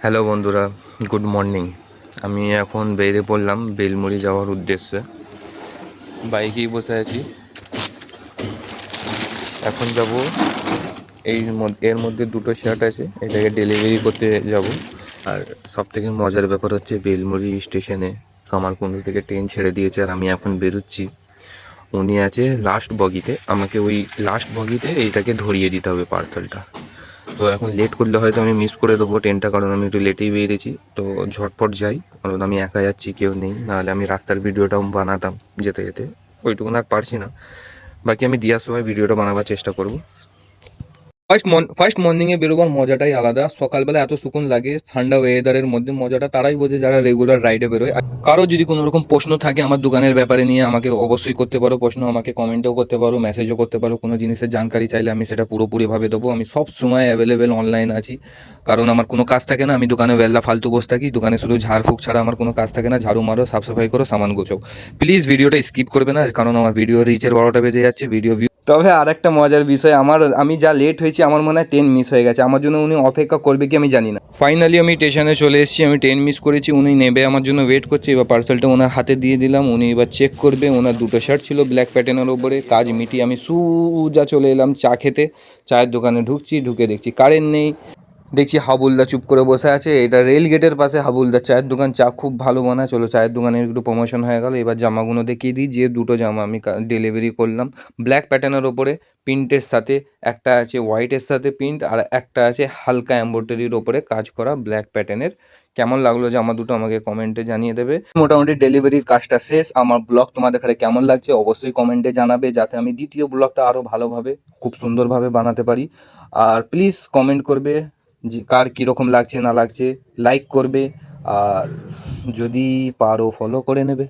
Hello বন্ধুরা, good morning. আমি এখন বেরিয়ে পড়লাম বেলমুড়ি যাওয়ার উদ্দেশ্যে। বাইকেই বসে আছি। এখন যাব এর মধ্যে দুটো শার্ট আছে, এটাকে ডেলিভারি করতে যাব। আর সবথেকে মজার ব্যাপার হচ্ছে বেলমুড়ি স্টেশনে কামারকুণ্ডু থেকে ট্রেন ছেড়ে দিয়েছে আর আমি এখন বেরোচ্ছি। উনি আছে লাস্ট বগিতে, আমাকে ওই লাস্ট বগিতে এইটাকে ধরিয়ে দিতে হবে পার্সেলটা। তো এখন লেট করলে হয়তো আমি মিস করে দেবো ট্রেনটা, কারণ আমি একটু লেটেই বেরিয়েছি। তো ঝটপট যাই, কারণ আমি একা যাচ্ছি, কেউ নেই। নাহলে আমি রাস্তার ভিডিওটাও বানাতাম যেতে যেতে, ওইটুকুন আর পারছি না। বাকি আমি দেওয়ার সময় ভিডিওটা বানাবার চেষ্টা করব। ফার্স্ট মর্নিংয়ে বেরোবার মজাটাই আলাদা। সকালবেলা এত সুকুন লাগে, ঠান্ডা ওয়েদারের মধ্যে মজাটা তারাই বোঝে যারা রেগুলার রাইডে বেরোয়। আর কারো যদি কোনো রকম প্রশ্ন থাকে আমার দোকানের ব্যাপারে নিয়ে, আমাকে অবশ্যই করতে পারো প্রশ্ন, আমাকে কমেন্টও করতে পারো, মেসেজও করতে পারো। কোনো জিনিসের জানকারি চাইলে আমি সেটা পুরোপুরিভাবে দেবো। আমি সব সময় অ্যাভেলেবেল অনলাইন আছি, কারণ আমার কোনো কাজ থাকে না। আমি দোকানে বেলা ফালতু বসে থাকি, দোকানে শুধু ঝাড়ফুঁক ছাড়া আমার কোনো কাজ থাকে না। ঝাড়ু মারো, সাফ সাফাই করো, সামান গোছাও। প্লিজ ভিডিওটা স্কিপ করবে না, কারণ আমার ভিডিও রিচের 12টা বেজে যাচ্ছে ভিডিও। তবে আর একটা মজার বিষয়, আমি যা লেট হয়েছি, আমার মনে হয় ট্রেন মিস হয়ে গেছে। আমার জন্য উনি অপেক্ষা করবে কি আমি জানি না। ফাইনালি আমি স্টেশনে চলে এসেছি। আমি ট্রেন মিস করেছি, উনি নেবে আমার জন্য ওয়েট করছে। এবার পার্সেলটা ওনার হাতে দিয়ে দিলাম, উনি এবার চেক করবে। ওনার দুটো শার্ট ছিল ব্ল্যাক প্যাটার্নের ওপরে। কাজ মিটিয়ে আমি সুজা চলে এলাম চা খেতে। চায়ের দোকানে ঢুকছি, ঢুকে দেখছি কারেন্ট নেই। দেখছি হাবুলদা চুপ করে বসে আছে। এটা রেল গেটের পাশে হাবুলদার চায়ের দোকান, চা খুব ভালো বানায়। চলো চায়ের দোকানের একটু প্রমোশন হয়ে গেল। এবার জামাগুলো দেখিয়ে দিই, যে দুটো জামা আমি ডেলিভারি করলাম ব্ল্যাক প্যাটার্নের ওপরে প্রিন্টের সাথে। একটা আছে হোয়াইটের সাথে প্রিন্ট, আর একটা আছে হালকা এমব্রয়ডারির ওপরে কাজ করা ব্ল্যাক প্যাটার্নের। কেমন লাগলো জামা দুটো আমাকে কমেন্টে জানিয়ে দেবে। মোটামুটি ডেলিভারির কাজটা শেষ। আমার ব্লগ তোমাদের কাছে কেমন লাগছে অবশ্যই কমেন্টে জানাবে, যাতে আমি দ্বিতীয় ব্লগটা আরও ভালোভাবে খুব সুন্দরভাবে বানাতে পারি। আর প্লিজ কমেন্ট করবে যে কার কীরকম লাগছে না লাগছে, লাইক করবে, আর যদি পারো ফলো করে নেবে।